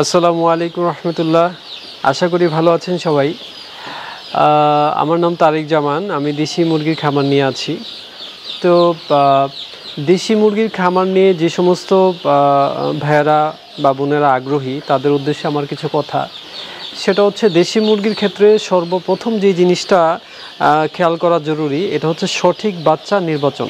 আসসালামু আলাইকুম রহমতুল্লাহ। আশা করি ভালো আছেন সবাই। আমার নাম তারেক জামান। আমি দেশি মুরগির খামার নিয়ে আছি। তো দেশি মুরগির খামার নিয়ে যে সমস্ত ভাইয়েরা বা বোনেরা আগ্রহী তাদের উদ্দেশ্যে আমার কিছু কথা। সেটা হচ্ছে দেশি মুরগির ক্ষেত্রে সর্বপ্রথম যে জিনিসটা খেয়াল করা জরুরি, এটা হচ্ছে সঠিক বাচ্চা নির্বাচন।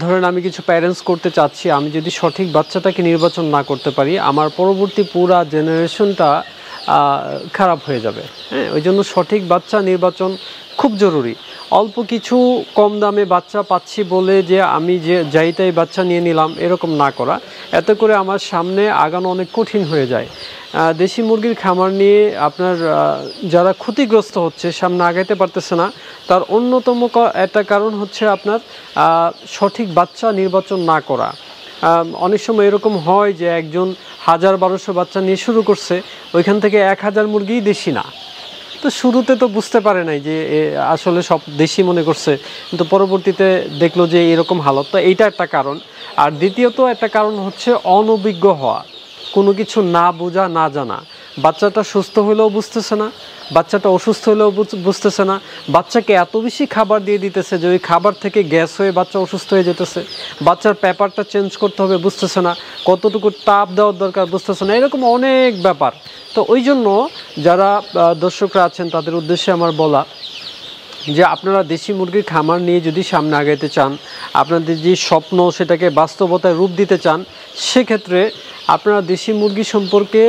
ধরেন আমি কিছু প্যারেন্টস করতে চাচ্ছি, আমি যদি সঠিক বাচ্চাটাকে নির্বাচন না করতে পারি, আমার পরবর্তী পুরা জেনারেশনটা খারাপ হয়ে যাবে। হ্যাঁ, ওই জন্য সঠিক বাচ্চা নির্বাচন খুব জরুরি। অল্প কিছু কম দামে বাচ্চা পাচ্ছি বলে যে আমি যে যাইতাই বাচ্চা নিয়ে নিলাম, এরকম না করা। এতে করে আমার সামনে আগানো অনেক কঠিন হয়ে যায়। দেশি মুরগির খামার নিয়ে আপনার যারা ক্ষতিগ্রস্ত হচ্ছে, সামনে আগাইতে পারতেছে না, তার অন্যতম একটা কারণ হচ্ছে আপনার সঠিক বাচ্চা নির্বাচন না করা। অনেক সময় এরকম হয় যে একজন 1000-1200 বাচ্চা নিয়ে শুরু করছে, ওইখান থেকে 1000 মুরগিই দেশি না। তো শুরুতে তো বুঝতে পারে নাই যে আসলে সব দেশি মনে করছে, কিন্তু পরবর্তীতে দেখলো যে এরকম হালত। তো এইটা একটা কারণ। আর দ্বিতীয়ত একটা কারণ হচ্ছে অনভিজ্ঞ হওয়া, কোনো কিছু না বোঝা না জানা। বাচ্চাটা সুস্থ হলেও বুঝতেছে না, বাচ্চাটা অসুস্থ হলেও বুঝতেছে না। বাচ্চাকে এত বেশি খাবার দিয়ে দিতেছে যে ওই খাবার থেকে গ্যাস হয়ে বাচ্চা অসুস্থ হয়ে যেতেছে। বাচ্চার পেপারটা চেঞ্জ করতে হবে, বুঝতেছে না। কতটুকু তাপ দেওয়ার দরকার, বুঝতেছে না। এরকম অনেক ব্যাপার। তো ওই জন্য যারা দর্শকরা আছেন তাদের উদ্দেশ্যে আমার বলা যে আপনারা দেশি মুরগির খামার নিয়ে যদি সামনে আগাইতে চান, আপনাদের যে স্বপ্ন সেটাকে বাস্তবতায় রূপ দিতে চান, সেক্ষেত্রে আপনারা দেশি মুরগি সম্পর্কে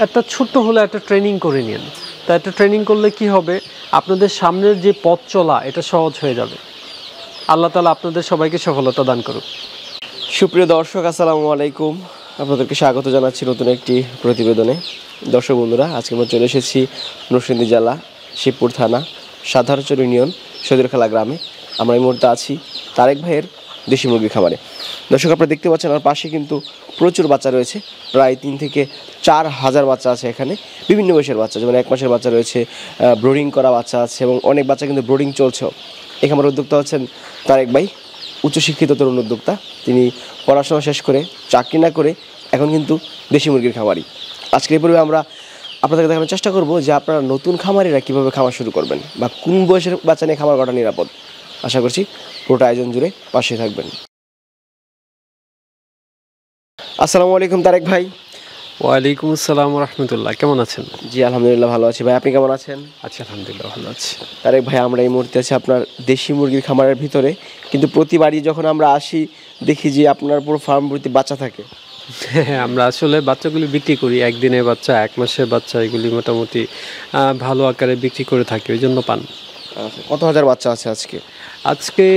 একটা ছোট্ট হলে একটা ট্রেনিং করে নিন। তা একটা ট্রেনিং করলে কি হবে, আপনাদের সামনের যে পথ চলা এটা সহজ হয়ে যাবে। আল্লাহ তাআলা আপনাদের সবাইকে সফলতা দান করুক। সুপ্রিয় দর্শক, আসসালামু আলাইকুম। আপনাদেরকে স্বাগত জানাচ্ছি নতুন একটি প্রতিবেদনে। দর্শক বন্ধুরা, আজকে আমরা চলে এসেছি নরসিংদী জেলা শিবপুর থানা সাধারণচর ইউনিয়ন সদরখালা গ্রামে। আমরা এই মুহূর্তে আছি তারেক ভাইয়ের দেশি মুরগির খামারে। দর্শক, আপনারা দেখতে পাচ্ছেন আমার পাশে কিন্তু প্রচুর বাচ্চা রয়েছে। প্রায় 3 থেকে 4 হাজার বাচ্চা আছে এখানে। বিভিন্ন বয়সের বাচ্চা, যেমন 1 মাসের বাচ্চা রয়েছে, ব্রোডিং করা বাচ্চা আছে, এবং অনেক বাচ্চা কিন্তু ব্রোডিং চলছেও। এই খামারের উদ্যোক্তা হচ্ছেন তারেক ভাই, উচ্চশিক্ষিত তরুণ উদ্যোক্তা। তিনি পড়াশোনা শেষ করে চাকরি না করে এখন কিন্তু দেশি মুরগির খামারি। আজকের এই পর্বে আমরা আপনাদেরকে দেখানোর চেষ্টা করব যে আপনারা নতুন খামারিরা কীভাবে খামার শুরু করবেন বা কোন বয়সের বাচ্চা নিয়ে খামার করা নিরাপদ। আশা করছি পুরোটা আয়োজন জুড়ে পাশে থাকবেন। আসসালামু আলাইকুম তারেক ভাই। ওয়ালাইকুম আসসালাম রহমতুল্লাহ। কেমন আছেন? জি আলহামদুলিল্লাহ ভালো আছি ভাই, আপনি কেমন আছেন? আচ্ছা, আলহামদুলিল্লাহ ভালো আছি। তারেক ভাই, আমরা এই মুহূর্তে আছি আপনার দেশি মুরগির খামারের ভিতরে, কিন্তু প্রতিবারই যখন আমরা আসি দেখি যে আপনার পুরো ফার্ম ভর্তি বাচ্চা থাকে। হ্যাঁ, আমরা আসলে বাচ্চাগুলি বিক্রি করি। 1 দিনের বাচ্চা, 1 মাসের বাচ্চা, এগুলি মোটামুটি ভালো আকারে বিক্রি করে থাকি, ওই জন্য পান। আচ্ছা, কত হাজার বাচ্চা আছে আজকে? আজকে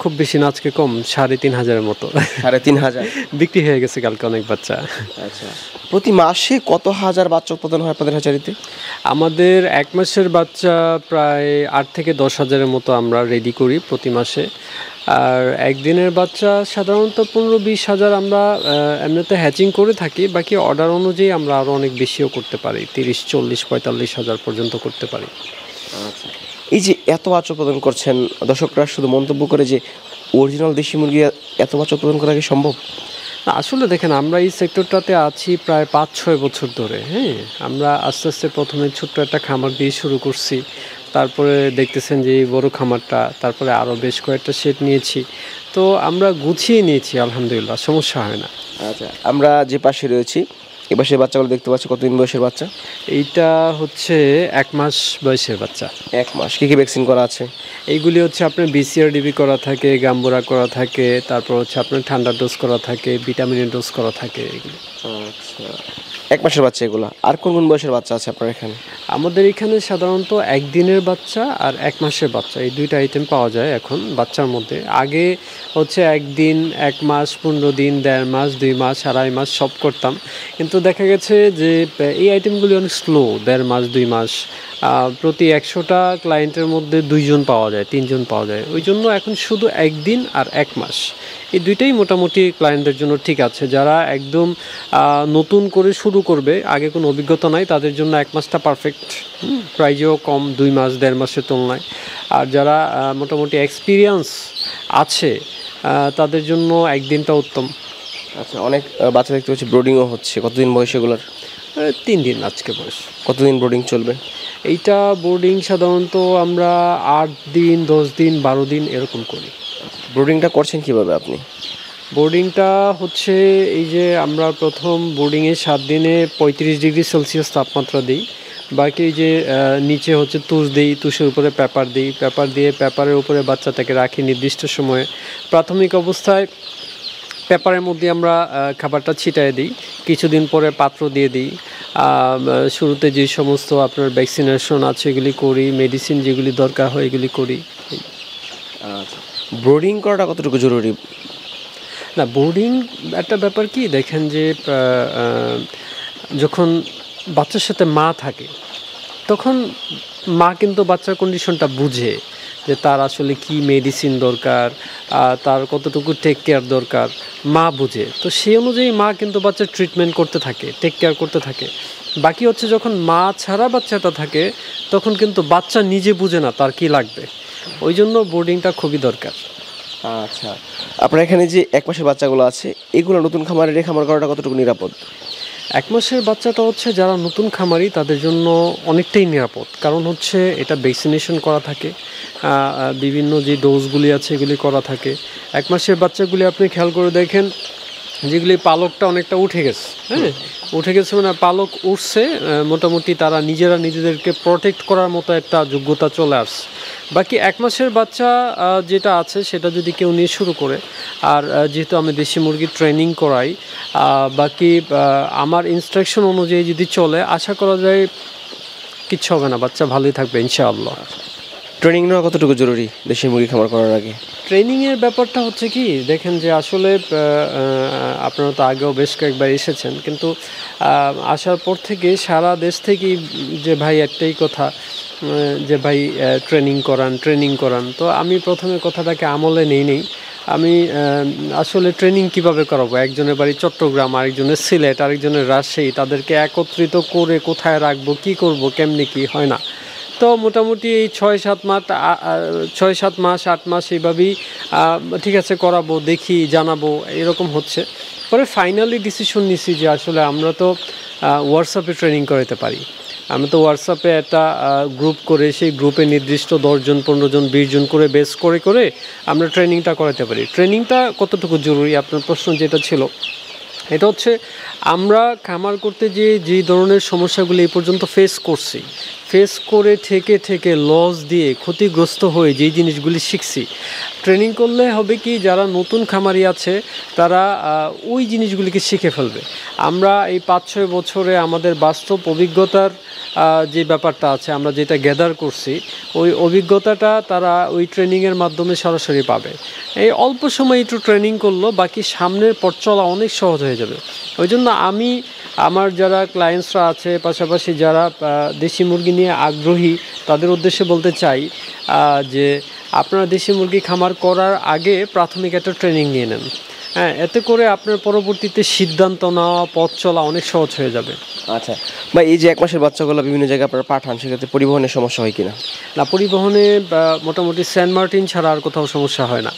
খুব বেশি না, আজকে কম, 3500-এর মতো 3500 বিক্রি হয়ে গেছে কালকে অনেক বাচ্চা। আচ্ছা, প্রতি মাসে কত হাজার বাচ্চা উৎপাদন হয় আপনাদের হ্যাচারিতে? আমাদের 1 মাসের বাচ্চা প্রায় 8 থেকে 10 হাজারের মতো আমরা রেডি করি প্রতি মাসে। আর একদিনের বাচ্চা সাধারণত 15-20 হাজার আমরা এমনিতে হ্যাচিং করে থাকি। বাকি অর্ডার অনুযায়ী আমরা আরও অনেক বেশিও করতে পারি, 30, 40, 45 হাজার পর্যন্ত করতে পারি। আচ্ছা, এই যে এত বাচ্চা উৎপাদন করছেন, দর্শকরা শুধু মন্তব্য করে যে অরিজিনাল দেশি মুরগি এত বাচ্চা উৎপাদন করা কি সম্ভব? না, আসলে দেখেন, আমরা এই সেক্টরটাতে আছি প্রায় 5-6 বছর ধরে। হ্যাঁ, আমরা আস্তে আস্তে প্রথমে ছোট্ট একটা খামার দিয়ে শুরু করছি, তারপরে দেখতেছেন যে এই বড় খামারটা, তারপরে আরও বেশ কয়েকটা সেট নিয়েছি। তো আমরা গুছিয়ে নিয়েছি, আলহামদুলিল্লাহ, সমস্যা হয় না। আচ্ছা, আমরা যে পাশে রয়েছি এ পাশের বাচ্চাগুলো দেখতে পাচ্ছি, কতদিন বয়সের বাচ্চা? এইটা হচ্ছে 1 মাস বয়সের বাচ্চা। 1 মাস। কী কী ভ্যাকসিন করা আছে? এইগুলি হচ্ছে আপনার BCR-DB করা থাকে, গাম্বুরা করা থাকে, তারপর হচ্ছে আপনার ঠান্ডার ডোজ করা থাকে, ভিটামিনের ডোজ করা থাকে এগুলি। আচ্ছা, 1 মাসের বাচ্চা এগুলো। আর কোন কোন বয়সের বাচ্চা আছে আপনার এখানে? আমাদের এখানে সাধারণত 1 দিনের বাচ্চা আর 1 মাসের বাচ্চা, এই 2টা আইটেম পাওয়া যায় এখন বাচ্চার মধ্যে। আগে হচ্ছে 1 দিন, 1 মাস, 15 দিন, 1.5 মাস, 2 মাস, 2.5 মাস সব করতাম। কিন্তু দেখা গেছে যে এই আইটেমগুলি অনেক স্লো। 1.5 মাস, 2 মাস, প্রতি 100টা ক্লায়েন্টের মধ্যে 2 জন পাওয়া যায়, 3 জন পাওয়া যায়। ওই জন্য এখন শুধু 1 দিন আর 1 মাস, এই 2টাই মোটামুটি ক্লায়েন্টদের জন্য ঠিক আছে। যারা একদম নতুন করে শুরু করবে, আগে কোনো অভিজ্ঞতা নাই, তাদের জন্য 1 মাসটা পারফেক্ট। প্রাইজও কম 2 মাস, 1.5 মাসের তুলনায়। আর যারা মোটামুটি এক্সপিরিয়েন্স আছে তাদের জন্য 1 দিনটা উত্তম। আচ্ছা, অনেক বাচ্চা দেখতে পাচ্ছি ব্রোডিংও হচ্ছে, কতদিন বয়স এগুলোর? 3 দিন আজকে বয়স। কতদিন ব্রোডিং চলবে? এইটা বোর্ডিং সাধারণত আমরা 8 দিন, 10 দিন, 12 দিন এরকম করি। ব্রোডিংটা করছেন কিভাবে আপনি? বোর্ডিংটা হচ্ছে এই যে আমরা প্রথম বোর্ডিংয়ে 7 দিনে 35 ডিগ্রি সেলসিয়াস তাপমাত্রা দিই। বাকি এই যে নিচে হচ্ছে তুষ দিই, তুষের উপরে পেপার দিই, পেপার দিয়ে পেপারের উপরে বাচ্চাটাকে রাখি নির্দিষ্ট সময়ে। প্রাথমিক অবস্থায় পেপারের মধ্যে আমরা খাবারটা ছিটায় দিই, কিছুদিন পরে পাত্র দিয়ে দিই। শুরুতে যে সমস্ত আপনার ভ্যাকসিনেশন আছে এগুলি করি, মেডিসিন যেগুলি দরকার হয় এগুলি করি। আচ্ছা, ব্রোডিং করাটা কতটুকু জরুরি? না, বোর্ডিং একটা ব্যাপার কি দেখেন যে যখন বাচ্চার সাথে মা থাকে তখন মা কিন্তু বাচ্চার কন্ডিশনটা বুঝে যে তার আসলে কি মেডিসিন দরকার, তার কতটুকু টেক কেয়ার দরকার মা বুঝে। তো সেই অনুযায়ী মা কিন্তু বাচ্চার ট্রিটমেন্ট করতে থাকে, টেক কেয়ার করতে থাকে। বাকি হচ্ছে যখন মা ছাড়া বাচ্চাটা থাকে তখন কিন্তু বাচ্চা নিজে বুঝে না তার কি লাগবে, ওই জন্য বোর্ডিংটা খুবই দরকার। আচ্ছা, আপনার এখানে যে 1 মাসের বাচ্চাগুলো আছে এগুলো নতুন খামারে রেখে খামার করাটা কতটুকু নিরাপদ? 1 মাসের বাচ্চাটা হচ্ছে যারা নতুন খামারি তাদের জন্য অনেকটাই নিরাপদ, কারণ হচ্ছে এটা ভ্যাকসিনেশন করা থাকে, বিভিন্ন যে ডোজগুলি আছে এগুলি করা থাকে। 1 মাসের বাচ্চাগুলি আপনি খেয়াল করে দেখেন যেগুলি পালকটা অনেকটা উঠে গেছে, হ্যাঁ উঠে গেছে মানে পালক উঠছে, মোটামুটি তারা নিজেরা নিজেদেরকে প্রোটেক্ট করার মতো একটা যোগ্যতা চলে আসছে। বাকি 1 মাসের বাচ্চা যেটা আছে সেটা যদি কেউ নিয়ে শুরু করে, আর যেহেতু আমি দেশি মুরগির ট্রেনিং করাই, বাকি আমার ইনস্ট্রাকশন অনুযায়ী যদি চলে আশা করা যায় কিচ্ছু হবে না, বাচ্চা ভালোই থাকবে ইনশাআল্লাহ। ট্রেনিং নেওয়া কতটুকু জরুরি দেশি মুরগি খামার করার আগে? ট্রেনিংয়ের ব্যাপারটা হচ্ছে কি দেখেন যে আসলে আপনারা তো আগেও বেশ কয়েকবার এসেছেন, কিন্তু আসার পর থেকে সারা দেশ থেকেই যে ভাই একটাই কথা, যে ভাই ট্রেনিং করান। তো আমি প্রথমে কথাটাকে আমলে নেই। আমি আসলে ট্রেনিং কিভাবে করাবো, একজনের বাড়ি চট্টগ্রাম, আরেকজনের সিলেট, আরেকজনের রাজশাহী, তাদেরকে একত্রিত করে কোথায় রাখবো, কি করব, কেমনি কি হয় না। তো মোটামুটি এই 6-7 মাস 8 মাস এইভাবেই ঠিক আছে করাবো, দেখি জানাবো, এরকম হচ্ছে। পরে ফাইনালি ডিসিশন নিছি যে আসলে আমরা তো হোয়াটসঅ্যাপে ট্রেনিং করাতে পারি। আমরা তো হোয়াটসঅ্যাপে একটা গ্রুপ করে সেই গ্রুপে নির্দিষ্ট 10 জন 15 জন 20 জন করে বেস করে আমরা ট্রেনিংটা করাতে পারি। ট্রেনিংটা কতটুকু জরুরি আপনার প্রশ্ন যেটা ছিল, এটা হচ্ছে আমরা খামার করতে যে ধরনের সমস্যাগুলি এই পর্যন্ত ফেস করে থেকে লস দিয়ে ক্ষতিগ্রস্ত হয়ে যেই জিনিসগুলি শিখছি, ট্রেনিং করলে হবে কি যারা নতুন খামারি আছে তারা ওই জিনিসগুলিকে শিখে ফেলবে। আমরা এই 5-6 বছরে আমাদের বাস্তব অভিজ্ঞতার যে ব্যাপারটা আছে, আমরা যেটা গ্যাদার করছি ওই অভিজ্ঞতাটা তারা ওই ট্রেনিংয়ের মাধ্যমে সরাসরি পাবে। এই অল্প সময় একটু ট্রেনিং করলো, বাকি সামনের পথ চলা অনেক সহজ হয়ে যাবে। ওই জন্য আমি আমার যারা ক্লায়েন্টসরা আছে, পাশাপাশি যারা দেশি মুরগি নিয়ে আগ্রহী তাদের উদ্দেশ্যে বলতে চাই যে আপনারা দেশি মুরগি খামার করার আগে প্রাথমিক একটা ট্রেনিং নিয়ে নেন। হ্যাঁ, এতে করে আপনার পরবর্তীতে সিদ্ধান্ত নেওয়া, পথ চলা অনেক সহজ হয়ে যাবে। আচ্ছা ভাই, এই যে 1 মাসের বাচ্চাগুলো বিভিন্ন জায়গায় আপনারা পাঠান, সেক্ষেত্রে পরিবহনের সমস্যা হয় কিনা? না, পরিবহনে মোটামুটি সেন্ট মার্টিন ছাড়া আর কোথাও সমস্যা হয় না,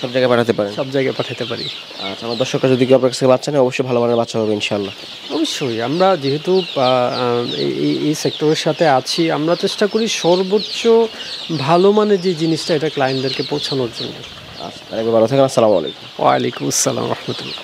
সব জায়গায় পাঠাতে পারেন? সব জায়গায় পাঠাতে পারি। আচ্ছা, আমার দর্শকরা যদি কেউ আপনার কাছে বাচ্চা নেয় অবশ্যই ভালো মানের বাচ্চা হবে ইনশাআল্লাহ। অবশ্যই আমরা যেহেতু এই সেক্টরের সাথে আছি, আমরা চেষ্টা করি সর্বোচ্চ ভালো মানের যে জিনিসটা এটা ক্লায়েন্টদেরকে পৌঁছানোর জন্য। আচ্ছা, তাহলে ভালো থাকেন। আসসালামু আলাইকুম। ওয়ালাইকুম আসসালাম রহমতুল্লাহ।